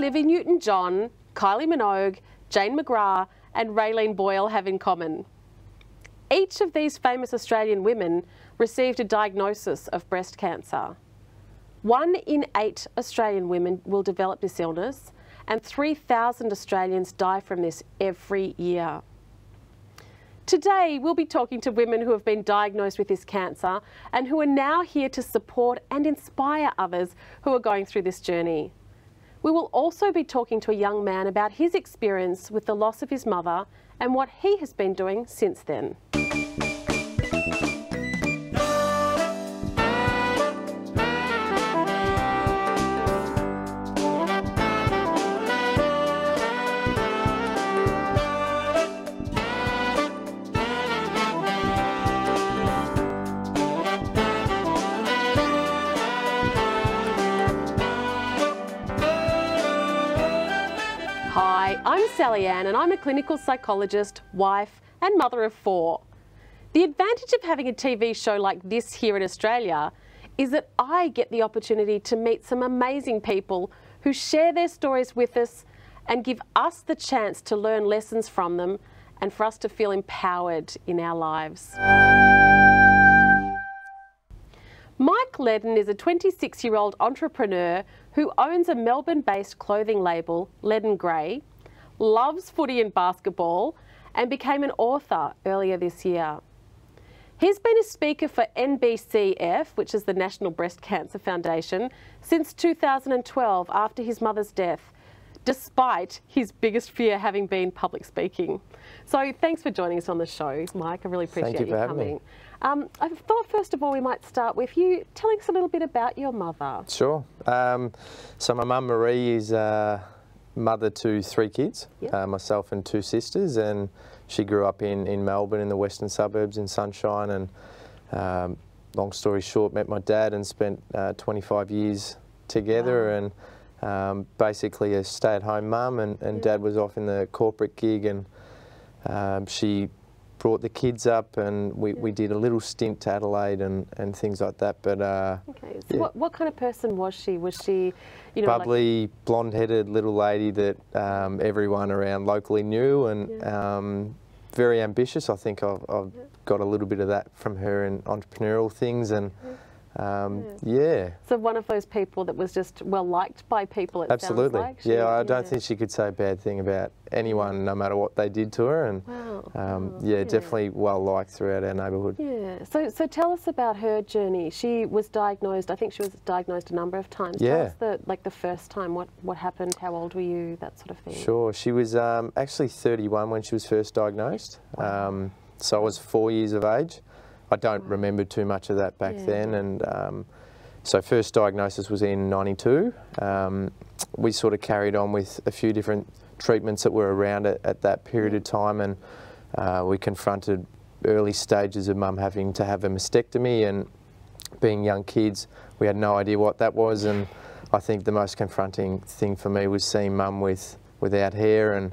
Olivia Newton-John, Kylie Minogue, Jane McGrath and Raylene Boyle have in common? Each of these famous Australian women received a diagnosis of breast cancer. 1 in 8 Australian women will develop this illness, and 3,000 Australians die from this every year. Today, we'll be talking to women who have been diagnosed with this cancer and who are now here to support and inspire others who are going through this journey. We will also be talking to a young man about his experience with the loss of his mother and what he has been doing since then. Hi, I'm Lara Leanne and I'm a clinical psychologist, wife and mother of 4. The advantage of having a TV show like this here in Australia is that I get the opportunity to meet some amazing people who share their stories with us and give us the chance to learn lessons from them and for us to feel empowered in our lives. Mike Leddin is a 26-year-old entrepreneur who owns a Melbourne-based clothing label, Leddin Grey, loves footy and basketball, and became an author earlier this year. He's been a speaker for NBCF, which is the National Breast Cancer Foundation, since 2012 after his mother's death, despite his biggest fear having been public speaking. So thanks for joining us on the show, Mike. I really appreciate you coming. I thought first of all we might start with you telling us a little bit about your mother. Sure. So my mum Marie is mother to 3 kids, yep. Myself and 2 sisters, and she grew up in Melbourne in the western suburbs in Sunshine, and long story short, met my dad and spent 25 years together. Wow. And basically a stay-at-home mum, and Dad was off in the corporate gig, and she brought the kids up, and we did a little stint to Adelaide and things like that. But okay, so yeah. What kind of person was she? Was she, you know, bubbly, like blonde-headed little lady that everyone around locally knew, and very ambitious. I think I've got a little bit of that from her in entrepreneurial things, and yeah. So one of those people that was just well liked by people. It Absolutely. Sounds like. Yeah, I don't think she could say a bad thing about anyone, no matter what they did to her, and yeah, definitely well liked throughout our neighbourhood. Yeah. So tell us about her journey. She was diagnosed. I think she was diagnosed a number of times. Yeah. Tell us the first time. What happened? How old were you? That sort of thing. Sure. She was actually 31 when she was first diagnosed. Wow. So I was 4 years of age. I don't remember too much of that back then, and so first diagnosis was in '92. We sort of carried on with a few different treatments that were around at that period of time, and we confronted early stages of mum having to have a mastectomy, and being young kids, we had no idea what that was, and I think the most confronting thing for me was seeing mum without hair and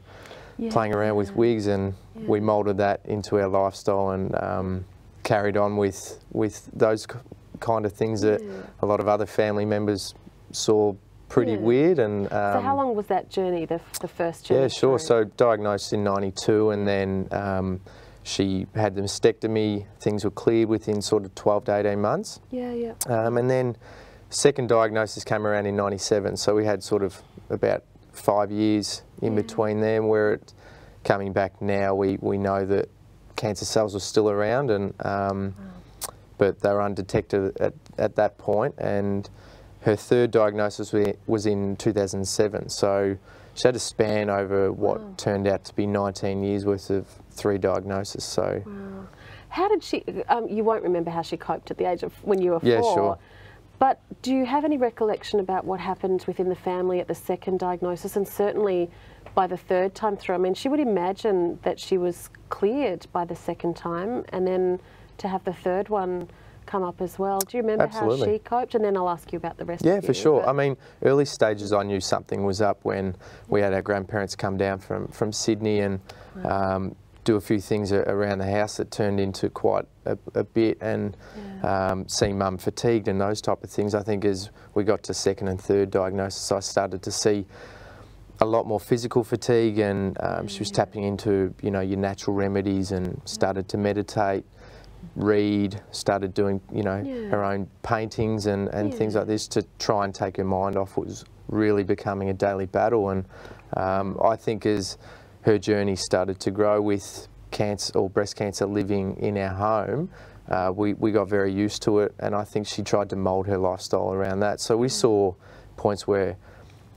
playing around with wigs, and we moulded that into our lifestyle, and carried on with those kind of things that a lot of other family members saw pretty weird. And so how long was that journey, the first journey? Yeah, sure. So diagnosed in '92, and then she had the mastectomy. Things were cleared within sort of 12 to 18 months. Yeah. And then second diagnosis came around in '97, so we had sort of about 5 years in between them, where it's coming back now, we know that cancer cells were still around, and but they were undetected at that point, and her third diagnosis was in 2007, so she had a span over what turned out to be 19 years worth of 3 diagnoses. So how did she, you won't remember how she coped at the age of when you were 4, yeah, sure. But do you have any recollection about what happened within the family at the second diagnosis, and certainly by the third time through? I mean, she would imagine that she was cleared by the second time, and then to have the third one come up as well. Do you remember how she coped? And then I'll ask you about the rest of you. Yeah, for sure. I mean, early stages I knew something was up when we had our grandparents come down from Sydney and do a few things around the house that turned into quite a bit, and seeing mum fatigued and those type of things. I think as we got to second and third diagnosis, I started to see a lot more physical fatigue, and she was tapping into, you know, your natural remedies, and started to meditate, read, started doing, you know, her own paintings and things like this to try and take her mind off what was really becoming a daily battle. And I think as her journey started to grow with cancer or breast cancer living in our home, we got very used to it, and I think she tried to mould her lifestyle around that. So we saw points where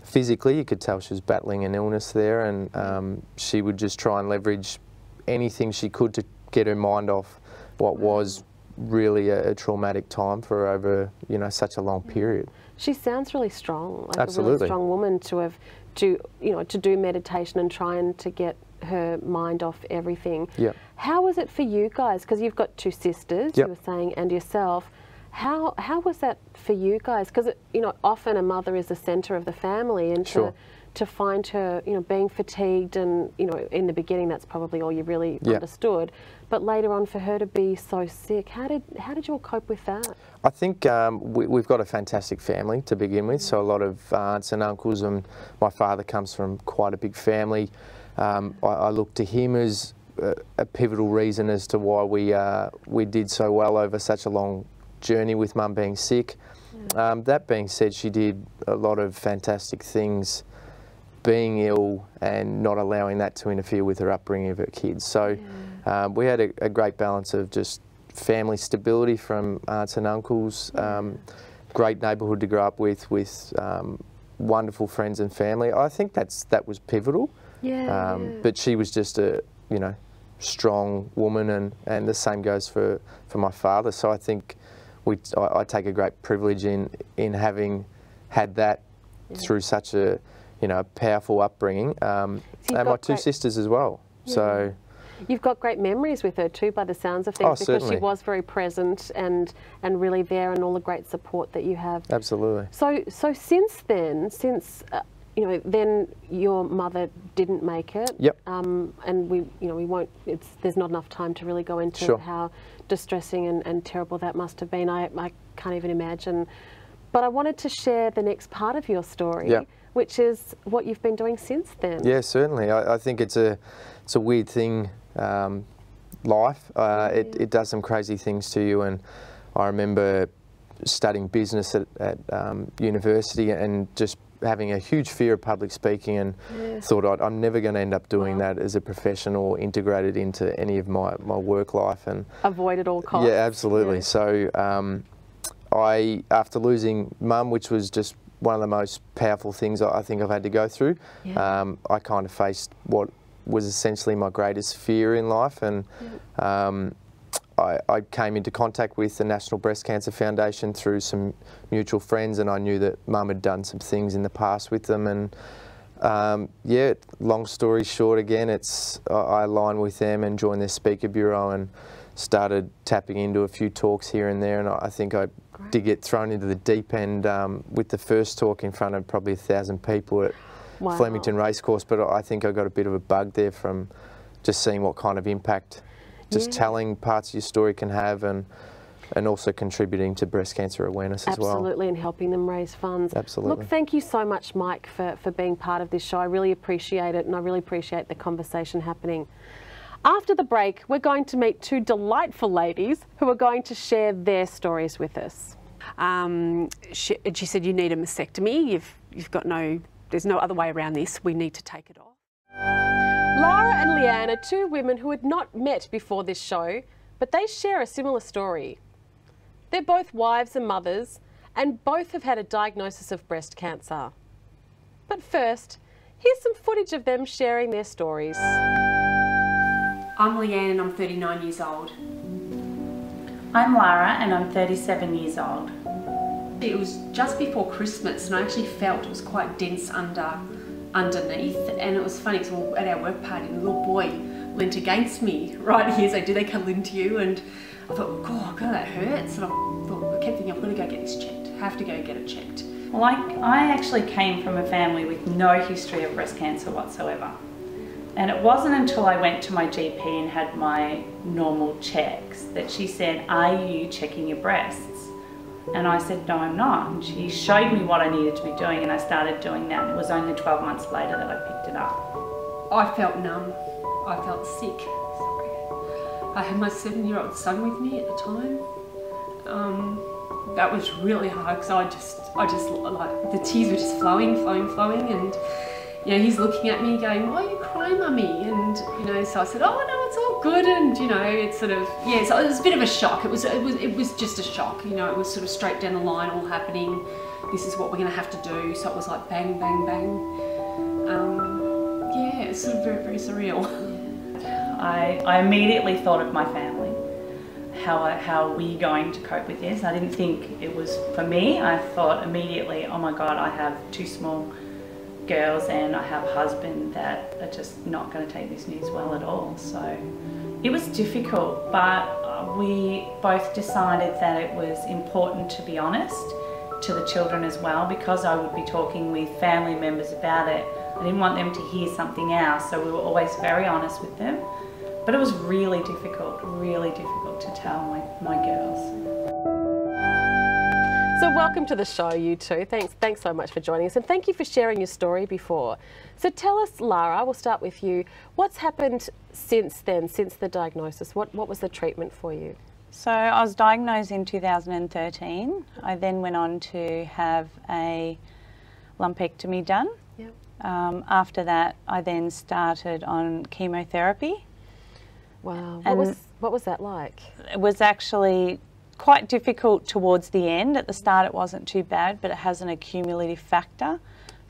physically you could tell she was battling an illness there, and she would just try and leverage anything she could to get her mind off what was really a traumatic time for her over, you know, such a long period. She sounds really strong, like Absolutely. A really strong woman to do meditation and trying to get her mind off everything. Yeah. How was it for you guys? Because you've got two sisters, you were saying, and yourself. How was that for you guys? Because, you know, often a mother is the centre of the family, and to find her, you know, being fatigued, and, you know, in the beginning that's probably all you really understood, but later on for her to be so sick, how did you all cope with that? I think we've got a fantastic family to begin with, so a lot of aunts and uncles, and my father comes from quite a big family. I look to him as a pivotal reason as to why we did so well over such a long journey with Mum being sick. That being said, she did a lot of fantastic things being ill and not allowing that to interfere with her upbringing of her kids. So we had a great balance of just family stability from aunts and uncles, great neighbourhood to grow up with wonderful friends and family. I think that was pivotal. But she was just a, you know, strong woman, and the same goes for my father. So I think I take a great privilege in having had that through such a, you know, powerful upbringing, and my two sisters as well. So you've got great memories with her too, by the sounds of things, because certainly. she was very present and really there, and all the great support that you have. Absolutely. So since then, you know, then your mother didn't make it. And we won't. There's not enough time to really go into how distressing and terrible that must have been. I can't even imagine. But I wanted to share the next part of your story, which is what you've been doing since then. Yeah, certainly. I think it's a weird thing, life. It does some crazy things to you, and I remember studying business at university and just having a huge fear of public speaking, and thought I'm never going to end up doing that as a professional or integrated into any of my work life, and avoid at all costs. Yeah, absolutely. So after losing Mum, which was just one of the most powerful things I think I've had to go through, I kind of faced what was essentially my greatest fear in life, and I came into contact with the National Breast Cancer Foundation through some mutual friends, and I knew that Mum had done some things in the past with them, and yeah, long story short, again, I aligned with them and joined their speaker bureau and started tapping into a few talks here and there, and I think I did get thrown into the deep end with the first talk in front of probably 1,000 people at Flemington Racecourse, but I think I got a bit of a bug there from just seeing what kind of impact just telling parts of your story can have, and also contributing to breast cancer awareness as well. Absolutely, and helping them raise funds. Absolutely. Look, thank you so much, Mike, for being part of this show. I really appreciate it, and I really appreciate the conversation happening. After the break, we're going to meet two delightful ladies who are going to share their stories with us. She said, you need a mastectomy. There's no other way around this. We need to take it off. Lara and Leanne are two women who had not met before this show, but they share a similar story. They're both wives and mothers, and both have had a diagnosis of breast cancer. But first, here's some footage of them sharing their stories. I'm Leanne and I'm 39 years old. I'm Lara and I'm 37 years old. It was just before Christmas, and I actually felt it was quite dense underneath, and it was funny because at our work party, the little boy leant against me right here, so do they cuddle into you? And I thought, God, that hurts. And I kept thinking, I'm going to go get this checked. I have to go get it checked. Well, I actually came from a family with no history of breast cancer whatsoever. And it wasn't until I went to my GP and had my normal checks that she said, are you checking your breasts? And I said, no, I'm not. And she showed me what I needed to be doing, and I started doing that. And it was only 12 months later that I picked it up. I felt numb. I felt sick. Sorry. I had my 7-year-old son with me at the time. That was really hard because I just like the tears were just flowing, and you know, he's looking at me going, "Why are you crying, mummy?" And you know, so I said, "Oh no, it's all good." And you know, it's sort of, yeah, so it was a bit of a shock. It was just a shock. You know, it was sort of straight down the line, all happening. This is what we're going to have to do. So it was like bang, bang, bang. Yeah, it's sort of very, very surreal. I immediately thought of my family. How are we going to cope with this? I didn't think it was for me. I thought immediately, oh my God, I have 2 small girls and I have a husband that are just not going to take this news well at all. So it was difficult, but we both decided that it was important to be honest to the children as well, because I would be talking with family members about it. I didn't want them to hear something else, so we were always very honest with them. But it was really difficult to tell my girls. So welcome to the show, you two. Thanks so much for joining us, and thank you for sharing your story before. So tell us, Lara, we'll start with you. What's happened since then, since the diagnosis? What was the treatment for you? So I was diagnosed in 2013. I then went on to have a lumpectomy done. Yep. After that, I then started on chemotherapy. Wow. And what was that like? it was actually quite difficult towards the end. At the start it wasn't too bad, but it has an accumulative factor. Okay.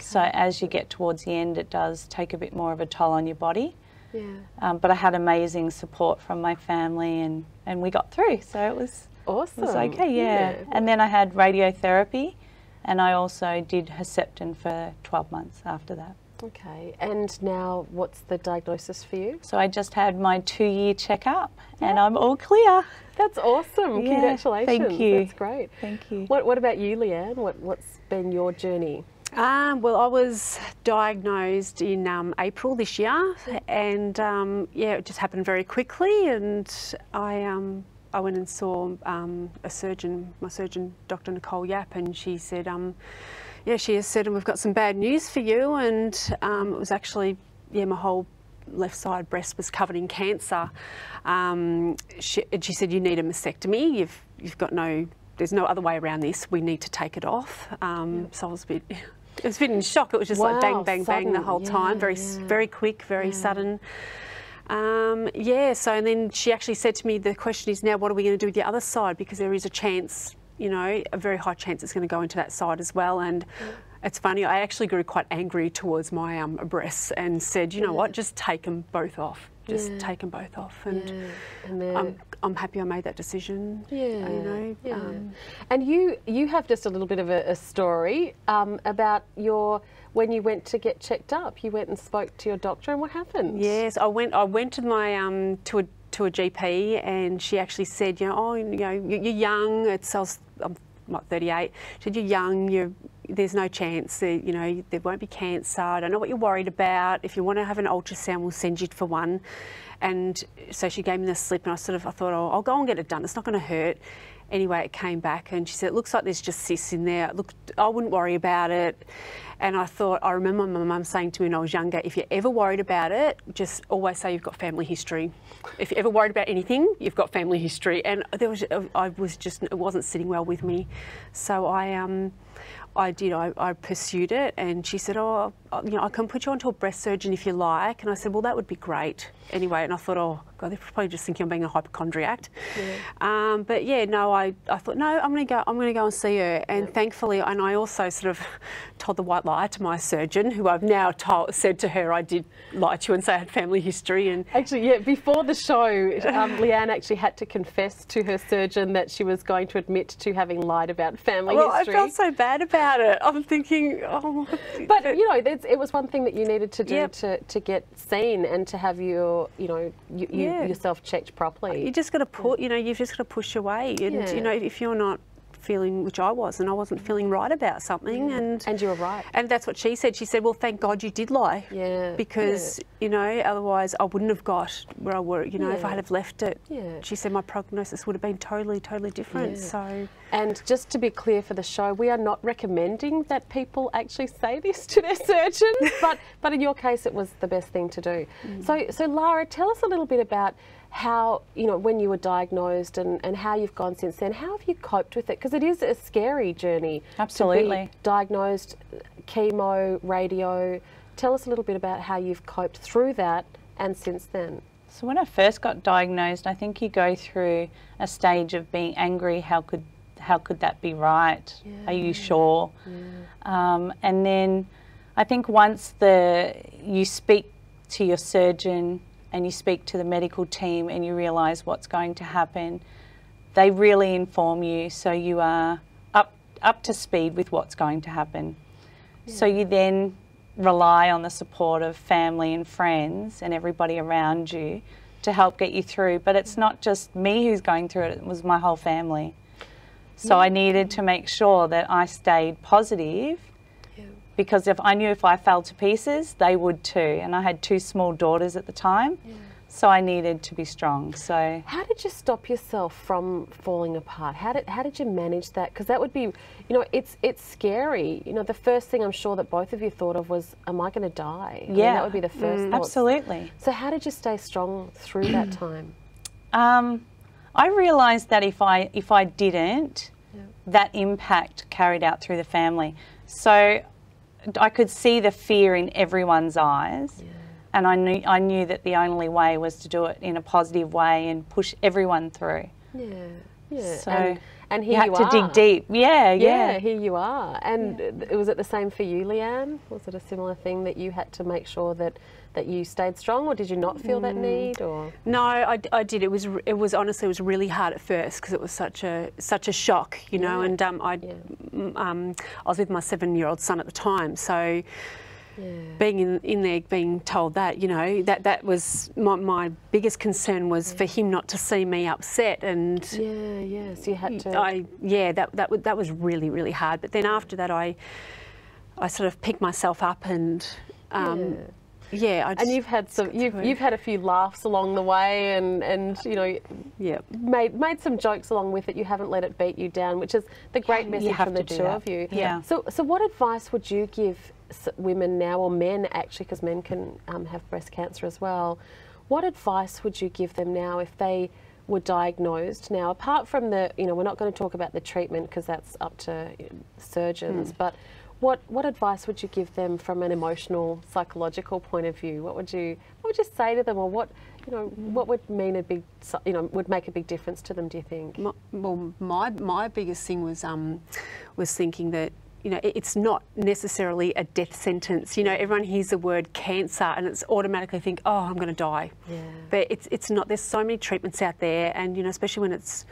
So as you get towards the end, it does take a bit more of a toll on your body. Yeah. But I had amazing support from my family, and we got through. So it was awesome. It was okay, yeah. And then I had radiotherapy, and I also did Herceptin for 12 months after that. Okay, and now what's the diagnosis for you? So I just had my 2-year checkup, and I'm all clear. That's awesome. Yeah, congratulations. thank you. That's great. Thank you. What about you, Leanne? What's been your journey? Well, I was diagnosed in April this year, and yeah, it just happened very quickly. And I went and saw a surgeon, my surgeon, Dr. Nicole Yap, and she said, yeah, she has said, we've got some bad news for you. And it was actually, yeah, my whole left side breast was covered in cancer. She said, you need a mastectomy. You've got there's no other way around this. We need to take it off. So I was a bit in shock. It was just like bang, bang, bang the whole time. Very quick, very sudden. Yeah, so and then she actually said to me, the question is now, what are we going to do with the other side? Because there is a chance, you know, a very high chance it's going to go into that side as well. And it's funny, I actually grew quite angry towards my breasts and said, you know what, just take them both off. Just take them both off. And then I'm happy I made that decision. Yeah, you know. And you have just a little bit of a story about when you went to get checked up. You went and spoke to your doctor, and what happened? Yes, I went to my to a GP, and she actually said, you know, oh, you know, you're young. I'm like 38. She said, you're young. There's no chance that, you know, there won't be cancer. I don't know what you're worried about. If you want to have an ultrasound, we'll send you for one. And so she gave me the slip, and I thought, oh, I'll go and get it done. It's not going to hurt. Anyway, it came back, and she said, it looks like there's just cysts in there. Look, I wouldn't worry about it. And I remember my mum saying to me when I was younger, if you're ever worried about it, just always say you've got family history. If you're ever worried about anything, you've got family history. And it wasn't sitting well with me. So I pursued it, and she said, oh, you know, I can put you onto a breast surgeon if you like. And I said, well, that would be great. Anyway, and I thought, oh God, they're probably just thinking I'm being a hypochondriac. Yeah. But yeah, no, I thought, no, I'm going to go and see her. And thankfully, and I also sort of told the white lie to my surgeon, who I've now said to her I did lie to you and say I had family history. And actually, yeah, before the show, Leanne actually had to confess to her surgeon that she was going to admit to having lied about family history. I felt so bad about it. I'm thinking, oh. But you know, it was one thing that you needed to do to get seen and to have your, you know, yourself checked properly. You just got to put, you know, you've just got to push away, and you know, if you're not feeling, which I wasn't feeling right about something. And you were right. And that's what she said. She said, well, thank God you did lie. Yeah. Because, you know, otherwise I wouldn't have got where I were, you know, if I had have left it. Yeah. She said my prognosis would have been totally different. Yeah. So. And just to be clear for the show, we are not recommending that people actually say this to their surgeon, but in your case it was the best thing to do. So Lara, tell us a little bit about how, you know, when you were diagnosed and how you've gone since then. How have you coped with it? Because it is a scary journey. Absolutely. To be diagnosed, chemo, radio. Tell us a little bit about how you've coped through that and since then. So when I first got diagnosed, I think you go through a stage of being angry. How could that be right? Yeah. Are you sure? Yeah. And then I think once you speak to your surgeon and you speak to the medical team and you realise what's going to happen, they really inform you, so you are up to speed with what's going to happen. Yeah. So you then rely on the support of family and friends and everybody around you to help get you through. But it's not just me who's going through it was my whole family. So I needed to make sure that I stayed positive, because if I fell to pieces, they would too. And I had 2 small daughters at the time, so I needed to be strong. So how did you stop yourself from falling apart? How did you manage that? Because that would be, you know, it's scary. You know, the first thing I'm sure that both of you thought of was, am I going to die? I mean, that would be the first thought. Absolutely. So how did you stay strong through that time? I realised that if I didn't, that impact carried out through the family. So I could see the fear in everyone's eyes, and I knew that the only way was to do it in a positive way and push everyone through. Yeah. So and here you had to dig deep. Yeah. Here you are. And was it the same for you, Leanne? Was it a similar thing that you had to make sure that you stayed strong, or did you not feel that need? Or no, I did. It was honestly, it was really hard at first because it was such a shock, you know. And I was with my 7-year-old son at the time, so being in there, being told that, you know, that was my biggest concern was for him not to see me upset. And so you had to. That was really hard. But then after that, I sort of picked myself up and. And you've had you've had a few laughs along the way, and you know, made some jokes along with it. You haven't let it beat you down, which is the great message from the two of you. Yeah. So what advice would you give women now, or men actually, because men can have breast cancer as well? What advice would you give them now if they were diagnosed now? Apart from the, you know, we're not going to talk about the treatment because that's up to surgeons, but what advice would you give them from an emotional, psychological point of view? What would you say to them, or what would mean would make a big difference to them, do you think? Well, my biggest thing was thinking that, you know, it's not necessarily a death sentence. You know, everyone hears the word cancer and it's automatically think, oh, I'm going to die. Yeah. But it's not. There's so many treatments out there, and you know, especially when it's,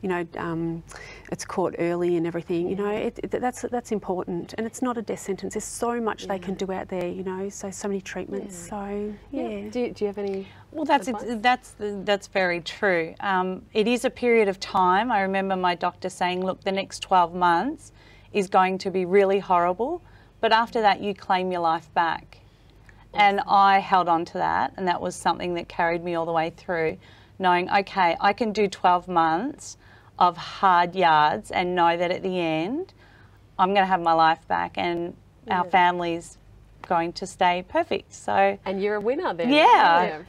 you know, it's caught early and everything. You know, that's important, and it's not a death sentence. There's so much they can do out there. You know, so many treatments. So Do you have any? Well, that's very true. It is a period of time. I remember my doctor saying, look, the next 12 months is going to be really horrible, but after that you claim your life back. And I held on to that, and that was something that carried me all the way through, knowing, okay, I can do 12 months of hard yards and know that at the end I'm going to have my life back and our family's going to stay perfect. So, and you're a winner then. Yeah.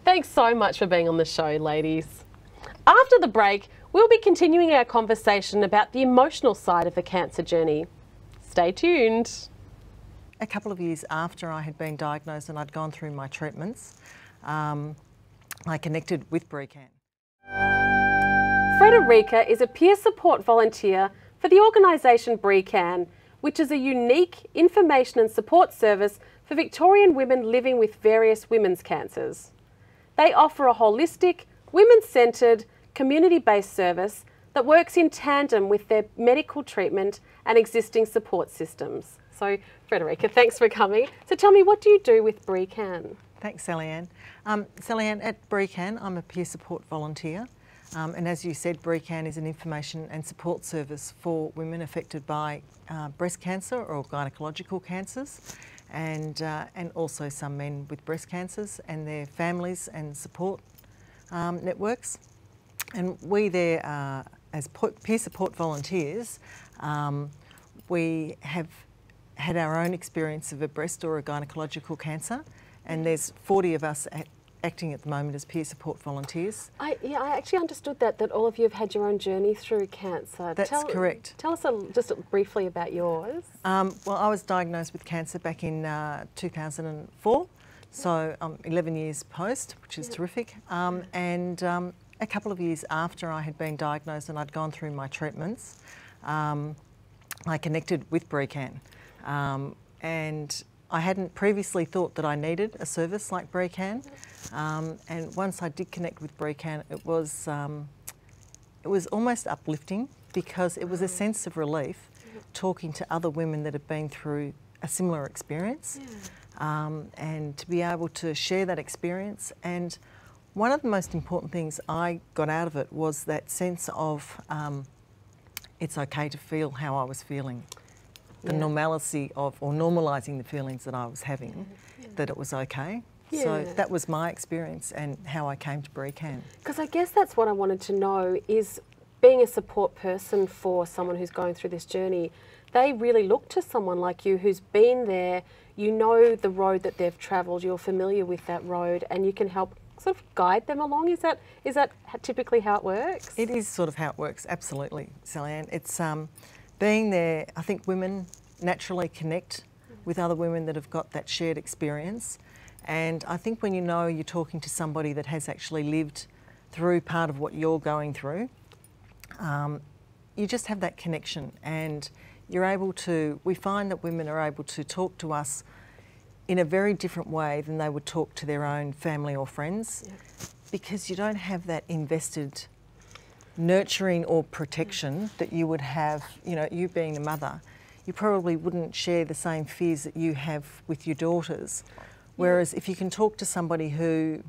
Thanks so much for being on the show, ladies. After the break, we'll be continuing our conversation about the emotional side of the cancer journey. Stay tuned. A couple of years after I had been diagnosed and I'd gone through my treatments, I connected with BreaCan. Frederika is a peer support volunteer for the organisation BreaCan, which is a unique information and support service for Victorian women living with various women's cancers. They offer a holistic, women-centred, community-based service that works in tandem with their medical treatment and existing support systems. So, Frederika, thanks for coming. So tell me, what do you do with BreaCan? Thanks, Sally Ann. Sally Ann, at BreaCan, I'm a peer support volunteer. And as you said, BreaCan is an information and support service for women affected by breast cancer or gynecological cancers, and also some men with breast cancers and their families and support networks. And we there, as peer support volunteers, we have had our own experience of a breast or a gynecological cancer, and there's 40 of us acting at the moment as peer support volunteers. I actually understood that all of you have had your own journey through cancer. That's correct. Tell us just briefly about yours. Well, I was diagnosed with cancer back in 2004, so I'm 11 years post, which is terrific. And a couple of years after I had been diagnosed and I'd gone through my treatments, I connected with BreaCan. And I hadn't previously thought that I needed a service like BreaCan, and once I did connect with BreaCan, it was almost uplifting, because it was a sense of relief talking to other women that have been through a similar experience, and to be able to share that experience. And one of the most important things I got out of it was that sense of it's okay to feel how I was feeling. The normalcy of, or normalising the feelings that I was having, that it was okay. So that was my experience and how I came to BreaCan. Because I guess that's what I wanted to know, is being a support person for someone who's going through this journey, they really look to someone like you who's been there, you know the road that they've travelled, you're familiar with that road, and you can help sort of guide them along. Is that typically how it works? It is sort of how it works, absolutely, Sally Ann. It's being there. I think women naturally connect with other women that have got that shared experience, and I think when you know you're talking to somebody that has actually lived through part of what you're going through, you just have that connection, and you're able to, we find that women are able to talk to us in a very different way than they would talk to their own family or friends, because you don't have that invested nurturing or protection that you would have, you know, you being a mother, you probably wouldn't share the same fears that you have with your daughters. Whereas if you can talk to somebody who,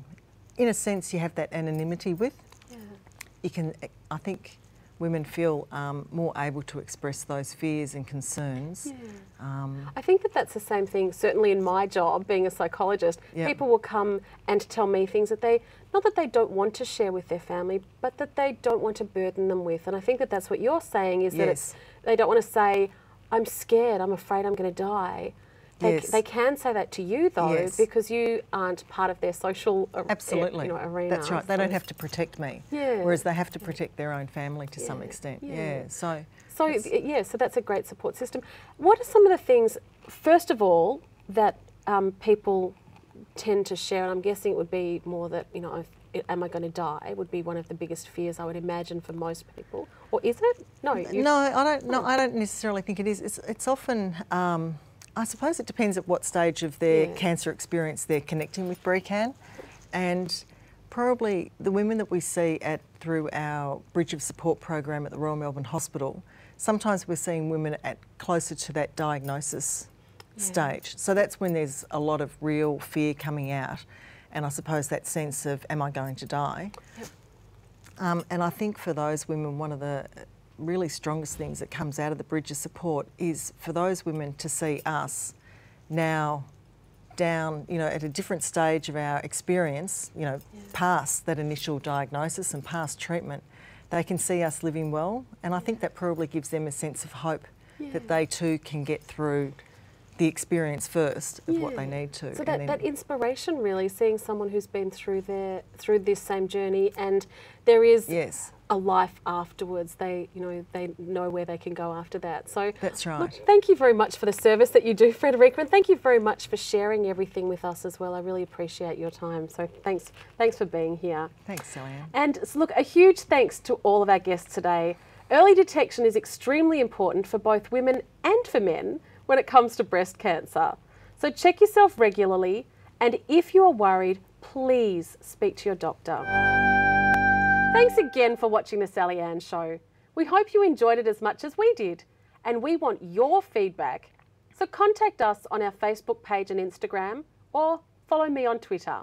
in a sense, you have that anonymity with, you can, I think women feel more able to express those fears and concerns. I think that's the same thing, certainly in my job, being a psychologist. People will come and tell me things that not that they don't want to share with their family, but that they don't want to burden them with. And I think that's what you're saying, is that they don't want to say, I'm scared, I'm afraid I'm going to die. They can say that to you, though, because you aren't part of their social arena. That's right. They don't have to protect me, whereas they have to protect their own family to some extent. So that's a great support system. What are some of the things, first of all, that people tend to share? And I'm guessing it would be more that, you know, am I going to die? Would be one of the biggest fears, I would imagine, for most people. Or is it? No, I don't necessarily think it is. It's often. I suppose it depends at what stage of their cancer experience they're connecting with BreaCan, and probably the women that we see through our Bridge of Support program at the Royal Melbourne Hospital, sometimes we're seeing women at closer to that diagnosis stage. So that's when there's a lot of real fear coming out, and I suppose that sense of, am I going to die? And I think for those women, one of the really strongest things that comes out of the Bridge of Support is for those women to see us now down, you know, at a different stage of our experience, you know, past that initial diagnosis and past treatment. They can see us living well, and I think that probably gives them a sense of hope that they too can get through the experience first of what they need to. So that inspiration, really, seeing someone who's been through this same journey, and there is a life afterwards. They know where they can go after that. So that's right. Look, thank you very much for the service that you do, Frederika, and thank you very much for sharing everything with us as well. I really appreciate your time. So thanks for being here. Thanks, Sally Ann. And so look, a huge thanks to all of our guests today. Early detection is extremely important for both women and for men when it comes to breast cancer. So check yourself regularly, and if you are worried, please speak to your doctor. Thanks again for watching the Sally Ann Show. We hope you enjoyed it as much as we did, and we want your feedback. So contact us on our Facebook page and Instagram, or follow me on Twitter.